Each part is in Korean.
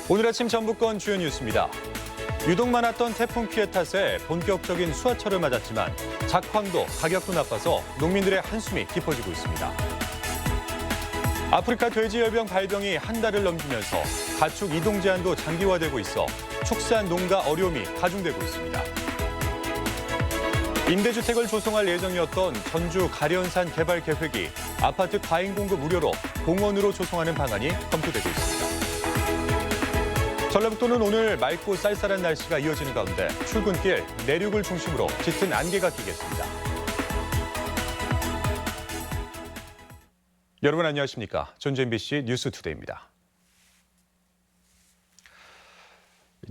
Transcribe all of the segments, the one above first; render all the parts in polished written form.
오늘 아침 전북권 주요 뉴스입니다. 유독 많았던 태풍 피해 탓에 본격적인 수확철을 맞았지만 작황도 가격도 나빠서 농민들의 한숨이 깊어지고 있습니다. 아프리카 돼지열병 발병이 한 달을 넘기면서 가축 이동 제한도 장기화되고 있어 축산 농가 어려움이 가중되고 있습니다. 임대주택을 조성할 예정이었던 전주 가련산 개발 계획이 아파트 과잉 공급 우려로 공원으로 조성하는 방안이 검토되고 있습니다. 전라북도는 오늘 맑고 쌀쌀한 날씨가 이어지는 가운데 출근길 내륙을 중심으로 짙은 안개가 끼겠습니다. 여러분 안녕하십니까? 전주 MBC 뉴스투데이입니다.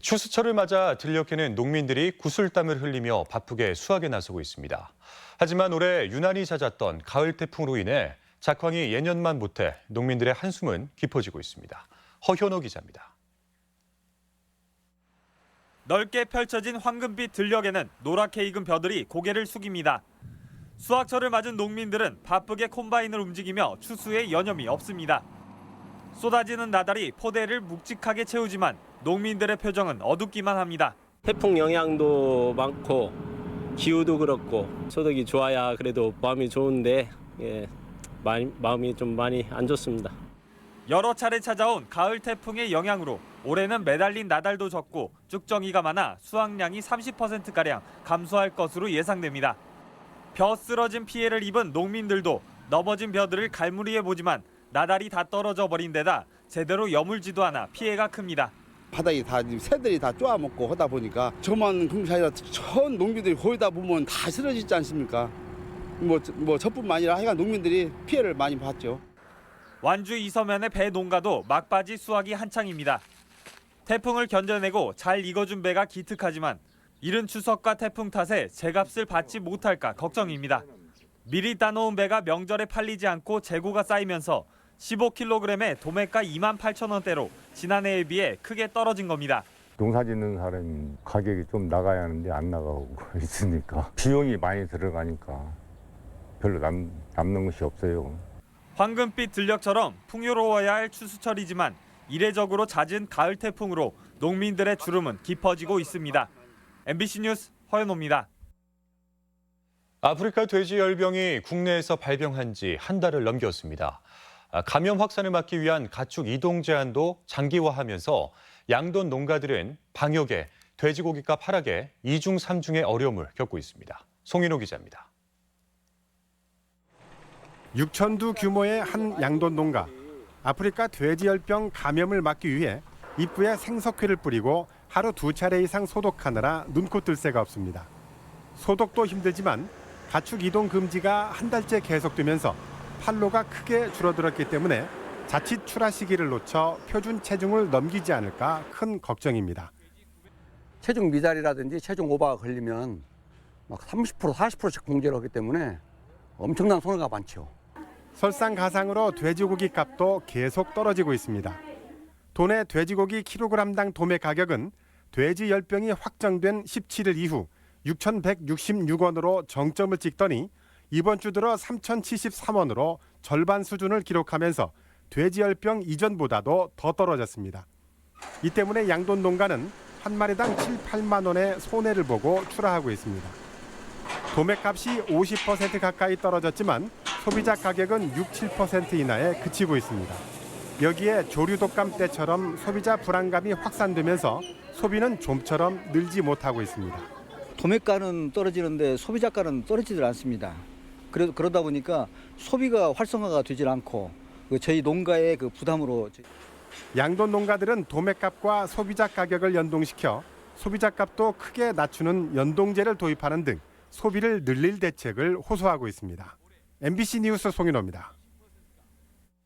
추수철을 맞아 들녘에는 농민들이 구슬땀을 흘리며 바쁘게 수확에 나서고 있습니다. 하지만 올해 유난히 잦았던 가을 태풍으로 인해 작황이 예년만 못해 농민들의 한숨은 깊어지고 있습니다. 허현호 기자입니다. 넓게 펼쳐진 황금빛 들녘에는 노랗게 익은 벼들이 고개를 숙입니다. 수확철을 맞은 농민들은 바쁘게 콤바인을 움직이며 추수에 여념이 없습니다. 쏟아지는 나달이 포대를 묵직하게 채우지만 농민들의 표정은 어둡기만 합니다. 태풍 영향도 많고 기후도 그렇고 소득이 좋아야 그래도 마음이 좋은데 마음이 좀 많이 안 좋습니다. 여러 차례 찾아온 가을 태풍의 영향으로 올해는 매달린 나달도 적고 쭉정이가 많아 수확량이 30%가량 감소할 것으로 예상됩니다. 벼 쓰러진 피해를 입은 농민들도 넘어진 벼들을 갈무리해 보지만 나달이 다 떨어져 버린 데다 제대로 여물지도 않아 피해가 큽니다. 바닥이 다 새들이 다 쪼아먹고 하다 보니까 저만 그런 게 아니라 전 농민들이 거의 다 보면 다 쓰러지지 않습니까? 뭐 저뿐만 아니라 하여간 농민들이 피해를 많이 봤죠. 완주 이서면의 배 농가도 막바지 수확이 한창입니다. 태풍을 견뎌내고 잘 익어준 배가 기특하지만 이른 추석과 태풍 탓에 제값을 받지 못할까 걱정입니다. 미리 따놓은 배가 명절에 팔리지 않고 재고가 쌓이면서 15kg에 도매가 28,000원대로 지난해에 비해 크게 떨어진 겁니다. 농사 짓는 사람이 가격이 좀 나가야 하는데 안 나가고 있으니까 비용이 많이 들어가니까 별로 남는 것이 없어요. 황금빛 들녘처럼 풍요로워야 할 추수철이지만 이례적으로 잦은 가을 태풍으로 농민들의 주름은 깊어지고 있습니다. MBC 뉴스 허연호입니다. 아프리카 돼지열병이 국내에서 발병한 지 한 달을 넘겼습니다. 감염 확산을 막기 위한 가축 이동 제한도 장기화하면서 양돈 농가들은 방역에 돼지고기값 하락에 이중 삼중의 어려움을 겪고 있습니다. 송인호 기자입니다. 6,000두 규모의 한 양돈 농가. 아프리카 돼지열병 감염을 막기 위해 입구에 생석회를 뿌리고 하루 2차례 이상 소독하느라 눈코 뜰 새가 없습니다. 소독도 힘들지만 가축 이동 금지가 한 달째 계속되면서 판로가 크게 줄어들었기 때문에 자칫 출하 시기를 놓쳐 표준 체중을 넘기지 않을까 큰 걱정입니다. 체중 미달이라든지 체중 오버가 걸리면 막 30%, 40%씩 공제를 하기 때문에 엄청난 손해가 많죠. 설상가상으로 돼지고기 값도 계속 떨어지고 있습니다. 도내 돼지고기 킬로그램당 도매 가격은 돼지 열병이 확정된 17일 이후 6,166원으로 정점을 찍더니 이번 주 들어 3,073원으로 절반 수준을 기록하면서 돼지열병 이전보다도 더 떨어졌습니다. 이 때문에 양돈 농가는 한 마리당 7, 8만 원의 손해를 보고 출하하고 있습니다. 도매값이 50% 가까이 떨어졌지만 소비자 가격은 6, 7% 이하에 그치고 있습니다. 여기에 조류독감 때처럼 소비자 불안감이 확산되면서 소비는 좀처럼 늘지 못하고 있습니다. 도매가는 떨어지는데 소비자가는 떨어지질 않습니다. 그러다 보니까 소비가 활성화가 되질 않고 저희 농가의 그 부담으로 양돈 농가들은 도매값과 소비자 가격을 연동시켜 소비자값도 크게 낮추는 연동제를 도입하는 등 소비를 늘릴 대책을 호소하고 있습니다. MBC 뉴스 송인호입니다.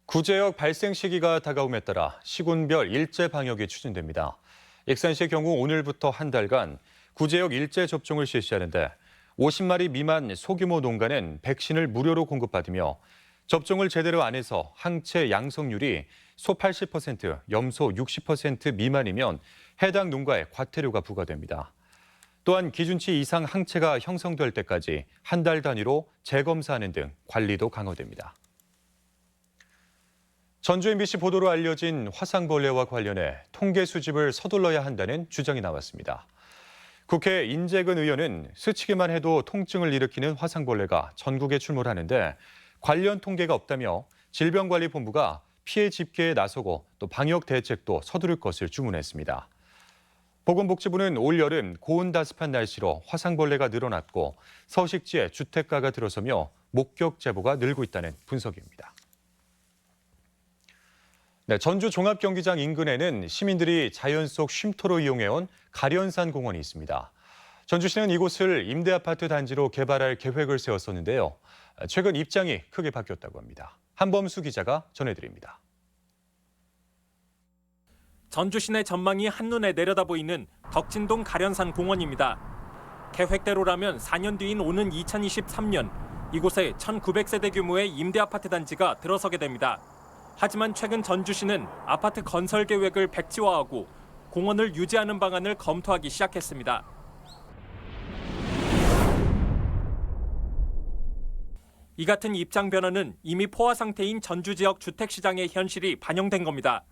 구제역 발생 시기가 다가옴에 따라 시군별 일제 방역이 추진됩니다. 익산시의 경우 오늘부터 한 달간 구제역 일제 접종을 실시하는데 50마리 미만 소규모 농가는 백신을 무료로 공급받으며 접종을 제대로 안 해서 항체 양성률이 소 80%, 염소 60% 미만이면 해당 농가에 과태료가 부과됩니다. 또한 기준치 이상 항체가 형성될 때까지 한 달 단위로 재검사하는 등 관리도 강화됩니다. 전주 MBC 보도로 알려진 화상벌레와 관련해 통계 수집을 서둘러야 한다는 주장이 나왔습니다. 국회 인재근 의원은 스치기만 해도 통증을 일으키는 화상벌레가 전국에 출몰하는데 관련 통계가 없다며 질병관리본부가 피해 집계에 나서고 또 방역 대책도 서두를 것을 주문했습니다. 보건복지부는 올 여름 고온다습한 날씨로 화상벌레가 늘어났고 서식지에 주택가가 들어서며 목격 제보가 늘고 있다는 분석입니다. 네, 전주 종합경기장 인근에는 시민들이 자연 속 쉼터로 이용해온 가련산 공원이 있습니다. 전주시는 이곳을 임대아파트 단지로 개발할 계획을 세웠었는데요. 최근 입장이 크게 바뀌었다고 합니다. 한범수 기자가 전해드립니다. 전주 시내 전망이 한눈에 내려다 보이는 덕진동 가련산 공원입니다. 계획대로라면 4년 뒤인 오는 2023년 이곳에 1,900세대 규모의 임대아파트 단지가 들어서게 됩니다. 하지만 최근 전주시는 아파트 건설 계획을 백지화하고 공원을 유지하는 방안을 검토하기 시작했습니다. 이 같은 입장 변화는 이미 포화 상태인 전주 지역 주택시장의 현실이 반영된 겁니다.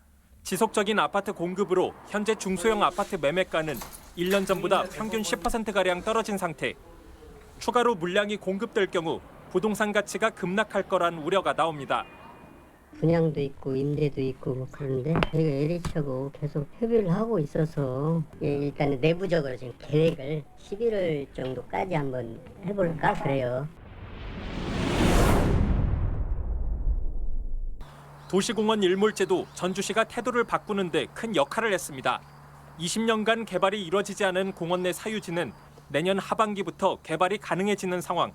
지속적인 아파트 공급으로 현재 중소형 아파트 매매가는 1년 전보다 평균 10%가량 떨어진 상태. 추가로 물량이 공급될 경우 부동산 가치가 급락할 거란 우려가 나옵니다. 분양도 있고 임대도 있고 뭐 그런데 저희가 LH하고 계속 협의를 하고 있어서 일단은 내부적으로 지금 계획을 11월 정도까지 한번 해볼까 그래요. 도시공원 일몰제도 전주시가 태도를 바꾸는 데 큰 역할을 했습니다. 20년간 개발이 이뤄지지 않은 공원 내 사유지는 내년 하반기부터 개발이 가능해지는 상황.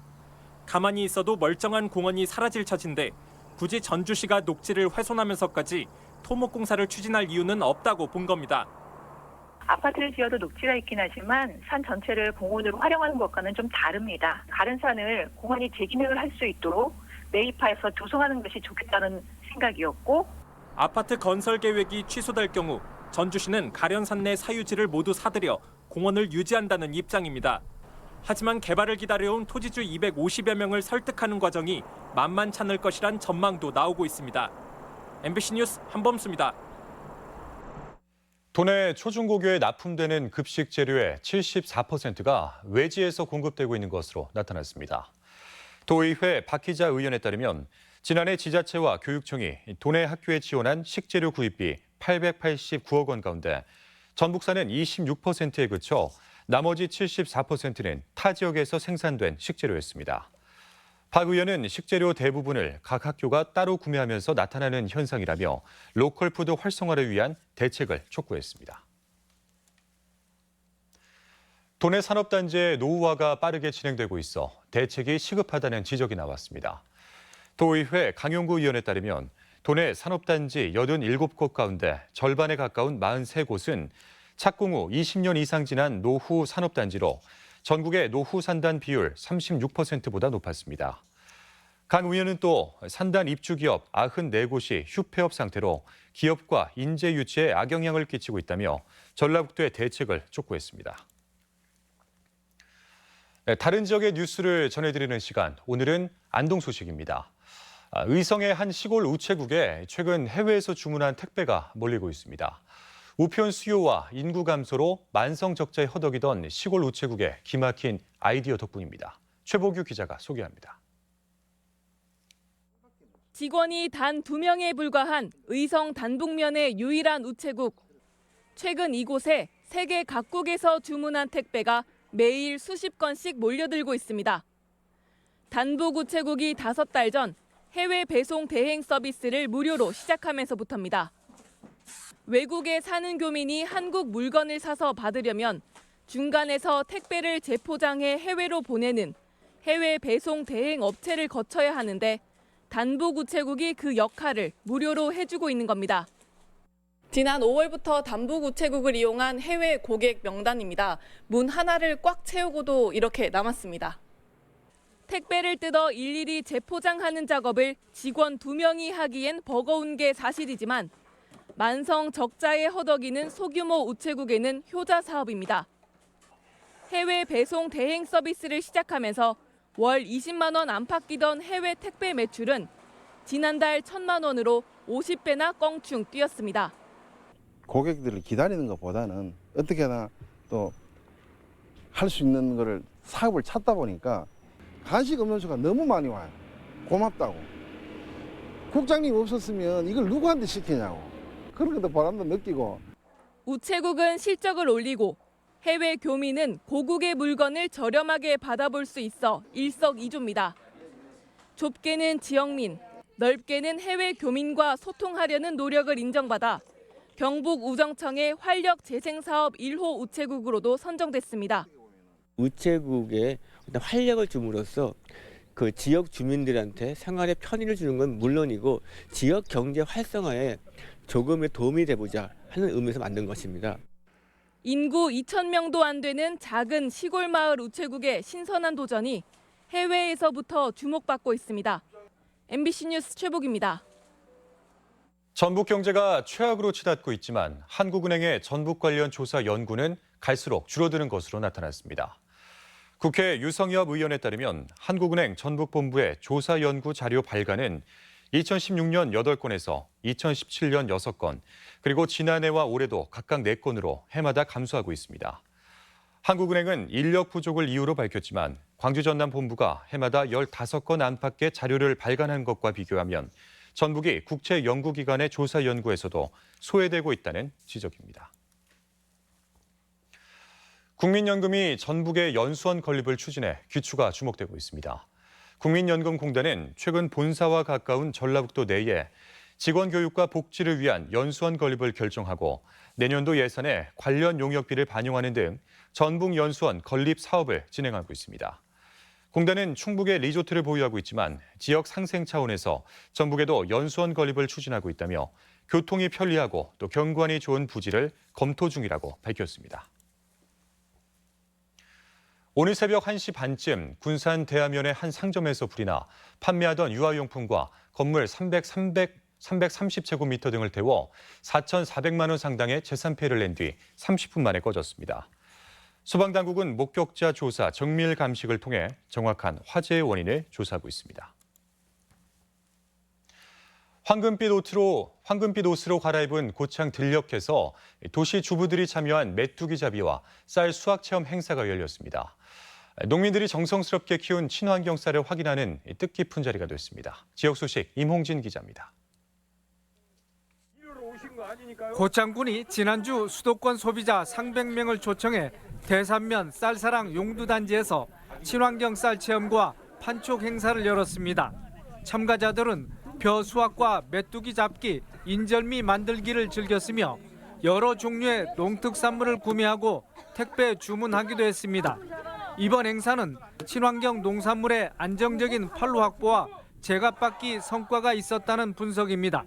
가만히 있어도 멀쩡한 공원이 사라질 처지인데 굳이 전주시가 녹지를 훼손하면서까지 토목공사를 추진할 이유는 없다고 본 겁니다. 아파트를 지어도 녹지가 있긴 하지만 산 전체를 공원으로 활용하는 것과는 좀 다릅니다. 가른산을 공원이 재기능을 할 수 있도록 매입해서 조성하는 것이 좋겠다는 생각이었고, 아파트 건설 계획이 취소될 경우 전주시는 가련산 내 사유지를 모두 사들여 공원을 유지한다는 입장입니다. 하지만 개발을 기다려온 토지주 250여 명을 설득하는 과정이 만만찮을 것이란 전망도 나오고 있습니다. MBC 뉴스 한범수입니다. 도내 초중고교에 납품되는 급식 재료의 74%가 외지에서 공급되고 있는 것으로 나타났습니다. 도의회 박희자 의원에 따르면 지난해 지자체와 교육청이 도내 학교에 지원한 식재료 구입비 889억 원 가운데 전북사는 26%에 그쳐 나머지 74%는 타 지역에서 생산된 식재료였습니다. 박 의원은 식재료 대부분을 각 학교가 따로 구매하면서 나타나는 현상이라며 로컬 푸드 활성화를 위한 대책을 촉구했습니다. 도내 산업단지의 노후화가 빠르게 진행되고 있어 대책이 시급하다는 지적이 나왔습니다. 도의회 강용구 의원에 따르면 도내 산업단지 87곳 가운데 절반에 가까운 43곳은 착공 후 20년 이상 지난 노후 산업단지로 전국의 노후 산단 비율 36%보다 높았습니다. 강 의원은 또 산단 입주 기업 94곳이 휴폐업 상태로 기업과 인재 유치에 악영향을 끼치고 있다며 전라북도의 대책을 촉구했습니다. 네, 다른 지역의 뉴스를 전해드리는 시간, 오늘은 안동 소식입니다. 의성의 한 시골 우체국에 최근 해외에서 주문한 택배가 몰리고 있습니다. 우편 수요와 인구 감소로 만성 적자에 허덕이던 시골 우체국의 기막힌 아이디어 덕분입니다. 최보규 기자가 소개합니다. 직원이 단 2명에 불과한 의성 단북면의 유일한 우체국. 최근 이곳에 세계 각국에서 주문한 택배가 매일 수십 건씩 몰려들고 있습니다. 단북 우체국이 5달 전 해외 배송 대행 서비스를 무료로 시작하면서부터입니다. 외국에 사는 교민이 한국 물건을 사서 받으려면 중간에서 택배를 재포장해 해외로 보내는 해외 배송 대행 업체를 거쳐야 하는데 단북 우체국이 그 역할을 무료로 해주고 있는 겁니다. 지난 5월부터 단북 우체국을 이용한 해외 고객 명단입니다. 문 하나를 꽉 채우고도 이렇게 남았습니다. 택배를 뜯어 일일이 재포장하는 작업을 직원 2명이 하기엔 버거운 게 사실이지만 만성 적자에 허덕이는 소규모 우체국에는 효자 사업입니다. 해외 배송 대행 서비스를 시작하면서 월 20만 원 안팎 끼던 해외 택배 매출은 지난달 1,000만 원으로 50배나 껑충 뛰었습니다. 고객들을 기다리는 것보다는 어떻게나 또 할 수 있는 거를 사업을 찾다 보니까 간식 음료수가 너무 많이 와요. 고맙다고. 국장님 없었으면 이걸 누구한테 시키냐고. 그런 것도 보람도 느끼고. 우체국은 실적을 올리고 해외 교민은 고국의 물건을 저렴하게 받아볼 수 있어 일석이조입니다. 좁게는 지역민, 넓게는 해외 교민과 소통하려는 노력을 인정받아 경북 우정청의 활력 재생 사업 1호 우체국으로도 선정됐습니다. 우체국에 활력을 줌으로써 그 지역 주민들한테 생활에 편의를 주는 건 물론이고 지역 경제 활성화에 조금의 도움이 돼보자 하는 의미에서 만든 것입니다. 인구 2,000명도 안 되는 작은 시골 마을 우체국의 신선한 도전이 해외에서부터 주목받고 있습니다. MBC 뉴스 최복입니다. 전북 경제가 최악으로 치닫고 있지만 한국은행의 전북 관련 조사 연구는 갈수록 줄어드는 것으로 나타났습니다. 국회 유성엽 의원에 따르면 한국은행 전북본부의 조사 연구 자료 발간은 2016년 8건에서 2017년 6건, 그리고 지난해와 올해도 각각 4건으로 해마다 감소하고 있습니다. 한국은행은 인력 부족을 이유로 밝혔지만 광주 전남 본부가 해마다 15건 안팎의 자료를 발간한 것과 비교하면 전북이 국제 연구기관의 조사 연구에서도 소외되고 있다는 지적입니다. 국민연금이 전북의 연수원 건립을 추진해 귀추가 주목되고 있습니다. 국민연금공단은 최근 본사와 가까운 전라북도 내에 직원 교육과 복지를 위한 연수원 건립을 결정하고 내년도 예산에 관련 용역비를 반영하는 등 전북 연수원 건립 사업을 진행하고 있습니다. 공단은 충북에 리조트를 보유하고 있지만 지역 상생 차원에서 전북에도 연수원 건립을 추진하고 있다며 교통이 편리하고 또 경관이 좋은 부지를 검토 중이라고 밝혔습니다. 오늘 새벽 1시 반쯤 군산 대하면의 한 상점에서 불이 나 판매하던 유아용품과 건물 330제곱미터 등을 태워 4,400만 원 상당의 재산 피해를 낸 뒤 30분 만에 꺼졌습니다. 소방당국은 목격자 조사, 정밀 감식을 통해 정확한 화재의 원인을 조사하고 있습니다. 황금빛 옷으로 갈아입은 고창 들녘에서 도시 주부들이 참여한 메뚜기 잡이와 쌀 수확 체험 행사가 열렸습니다. 농민들이 정성스럽게 키운 친환경 쌀을 확인하는 뜻깊은 자리가 됐습니다. 지역 소식 임홍진 기자입니다. 고창군이 지난주 수도권 소비자 상백 명을 초청해 대산면 쌀사랑 용두단지에서 친환경 쌀 체험과 판촉 행사를 열었습니다. 참가자들은 벼 수확과 메뚜기 잡기, 인절미 만들기를 즐겼으며 여러 종류의 농특산물을 구매하고 택배 주문하기도 했습니다. 이번 행사는 친환경 농산물의 안정적인 판로 확보와 제값받기 성과가 있었다는 분석입니다.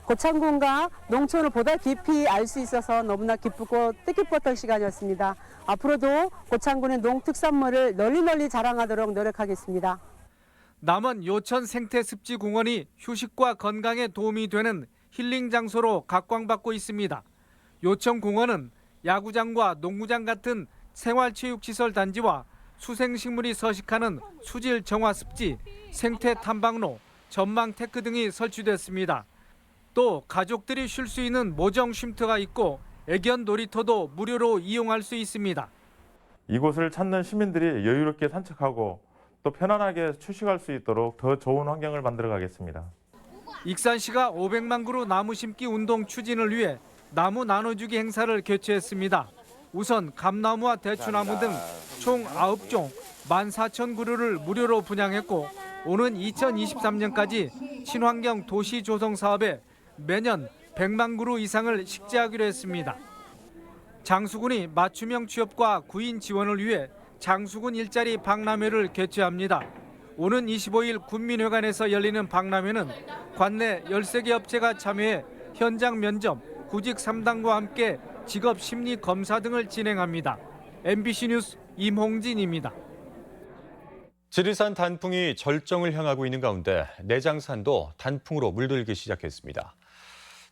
고창군과 농촌을 보다 깊이 알 수 있어서 너무나 기쁘고 뜻깊었던 시간이었습니다. 앞으로도 고창군의 농특산물을 널리 자랑하도록 노력하겠습니다. 남원 요천 생태습지공원이 휴식과 건강에 도움이 되는 힐링 장소로 각광받고 있습니다. 요천공원은 야구장과 농구장 같은 생활체육시설 단지와 수생식물이 서식하는 수질 정화습지, 생태 탐방로, 전망 테크 등이 설치됐습니다. 또 가족들이 쉴 수 있는 모정 쉼터가 있고 애견 놀이터도 무료로 이용할 수 있습니다. 이곳을 찾는 시민들이 여유롭게 산책하고 또 편안하게 휴식할 수 있도록 더 좋은 환경을 만들어 가겠습니다. 익산시가 500만 그루 나무 심기 운동 추진을 위해 나무 나눠주기 행사를 개최했습니다. 우선 감나무와 대추나무 등 총 9종 14,000그루를 무료로 분양했고 오는 2023년까지 친환경 도시 조성 사업에 매년 100만 그루 이상을 식재하기로 했습니다. 장수군이 맞춤형 취업과 구인 지원을 위해 장수군 일자리 박람회를 개최합니다. 오는 25일 군민회관에서 열리는 박람회는 관내 13개 업체가 참여해 현장 면접, 구직 3단과 함께 직업 심리 검사 등을 진행합니다. MBC 뉴스 임홍진입니다. 지리산 단풍이 절정을 향하고 있는 가운데 내장산도 단풍으로 물들기 시작했습니다.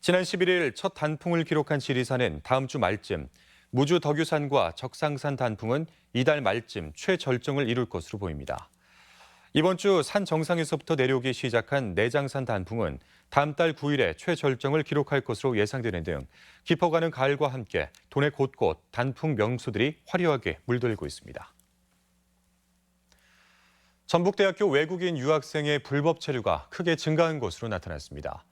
지난 11일 첫 단풍을 기록한 지리산은 다음 주 말쯤, 무주 덕유산과 적상산 단풍은 이달 말쯤 최절정을 이룰 것으로 보입니다. 이번 주 산 정상에서부터 내려오기 시작한 내장산 단풍은 다음 달 9일에 최절정을 기록할 것으로 예상되는 등 깊어가는 가을과 함께 도내 곳곳 단풍 명소들이 화려하게 물들고 있습니다. 전북대학교 외국인 유학생의 불법 체류가 크게 증가한 것으로 나타났습니다.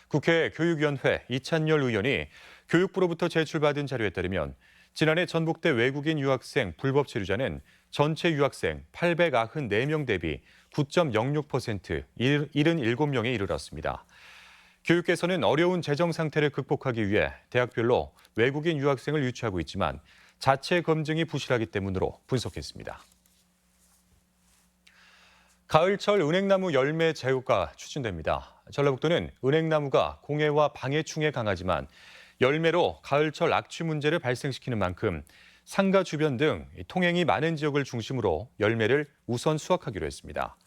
국회 교육위원회 이찬열 의원이 교육부로부터 제출받은 자료에 따르면 지난해 전북대 외국인 유학생 불법 체류자는 전체 유학생 894명 대비 9.06%, 77명에 이르렀습니다. 교육계에서는 어려운 재정 상태를 극복하기 위해 대학별로 외국인 유학생을 유치하고 있지만 자체 검증이 부실하기 때문으로 분석했습니다. 가을철 은행나무 열매 제거가 추진됩니다. 전라북도는 은행나무가 공해와 방해충에 강하지만 열매로 가을철 악취 문제를 발생시키는 만큼 상가 주변 등 통행이 많은 지역을 중심으로 열매를 우선 수확하기로 했습니다.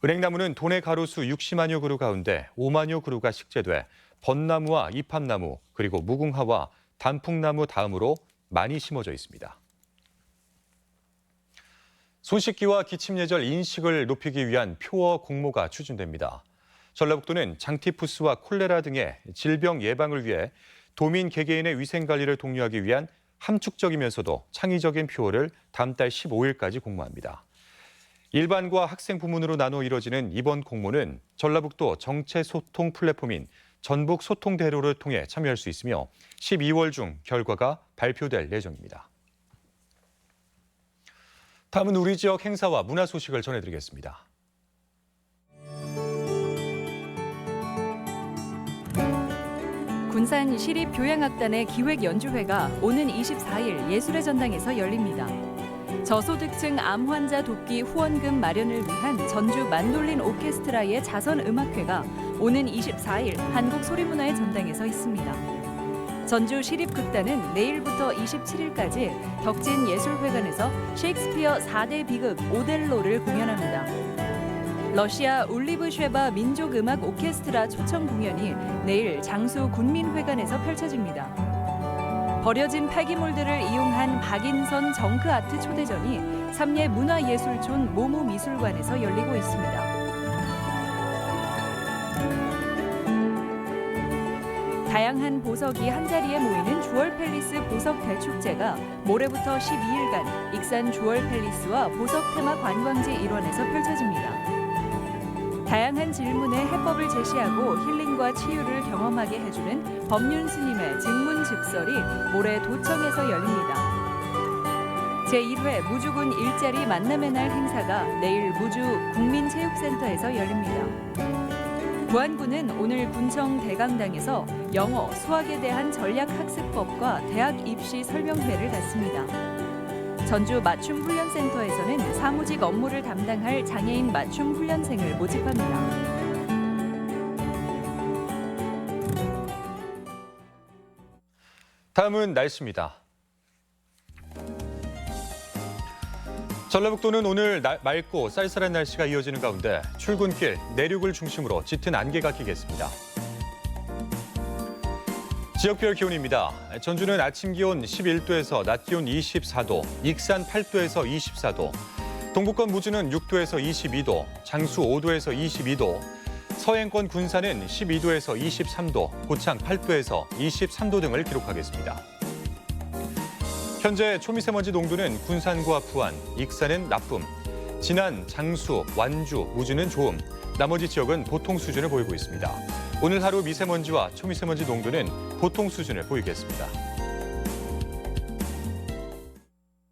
은행나무는 도내 가로수 60만여 그루 가운데 5만여 그루가 식재돼 벚나무와 이팝나무 그리고 무궁화와 단풍나무 다음으로 많이 심어져 있습니다. 손 씻기와 기침 예절 인식을 높이기 위한 표어 공모가 추진됩니다. 전라북도는 장티푸스와 콜레라 등의 질병 예방을 위해 도민 개개인의 위생 관리를 독려하기 위한 함축적이면서도 창의적인 표어를 다음 달 15일까지 공모합니다. 일반과 학생 부문으로 나눠 이뤄지는 이번 공모는 전라북도 정체 소통 플랫폼인 전북 소통대로를 통해 참여할 수 있으며 12월 중 결과가 발표될 예정입니다. 다음은 우리 지역 행사와 문화 소식을 전해드리겠습니다. 군산 시립교향악단의 기획연주회가 오는 24일 예술의 전당에서 열립니다. 저소득층 암 환자 돕기 후원금 마련을 위한 전주 만돌린 오케스트라의 자선음악회가 오는 24일 한국소리문화의 전당에서 있습니다. 전주 시립극단은 내일부터 27일까지 덕진예술회관에서 셰익스피어 4대 비극 오델로를 공연합니다. 러시아 울리브쉐바 민족음악 오케스트라 초청 공연이 내일 장수 군민회관에서 펼쳐집니다. 버려진 폐기물들을 이용한 박인선 정크아트 초대전이 삼례 문화예술촌 모모미술관에서 열리고 있습니다. 다양한 보석이 한자리에 모이는 주얼팰리스 보석 대축제가 모레부터 12일간 익산 주얼팰리스와 보석 테마 관광지 일원에서 펼쳐집니다. 다양한 질문에 해법을 제시하고 힐링과 치유를 경험하게 해주는 법륜 스님의 증문즉설이 모레 도청에서 열립니다. 제1회 무주군 일자리 만남의 날 행사가 내일 무주 국민체육센터에서 열립니다. 부안군은 오늘 군청 대강당에서 영어, 수학에 대한 전략학습법과 대학 입시 설명회를 갖습니다. 전주 맞춤훈련센터에서는 사무직 업무를 담당할 장애인 맞춤훈련생을 모집합니다. 다음은 날씨입니다. 전라북도는 오늘 맑고 쌀쌀한 날씨가 이어지는 가운데 출근길, 내륙을 중심으로 짙은 안개가 끼겠습니다. 지역별 기온입니다. 전주는 아침 기온 11도에서 낮 기온 24도, 익산 8도에서 24도, 동부권 무주는 6도에서 22도, 장수 5도에서 22도, 서해권 군산은 12도에서 23도, 고창 8도에서 23도 등을 기록하겠습니다. 현재 초미세먼지 농도는 군산과 부안, 익산은 나쁨, 진안, 장수, 완주, 무주는 좋음, 나머지 지역은 보통 수준을 보이고 있습니다. 오늘 하루 미세먼지와 초미세먼지 농도는 보통 수준을 보이겠습니다.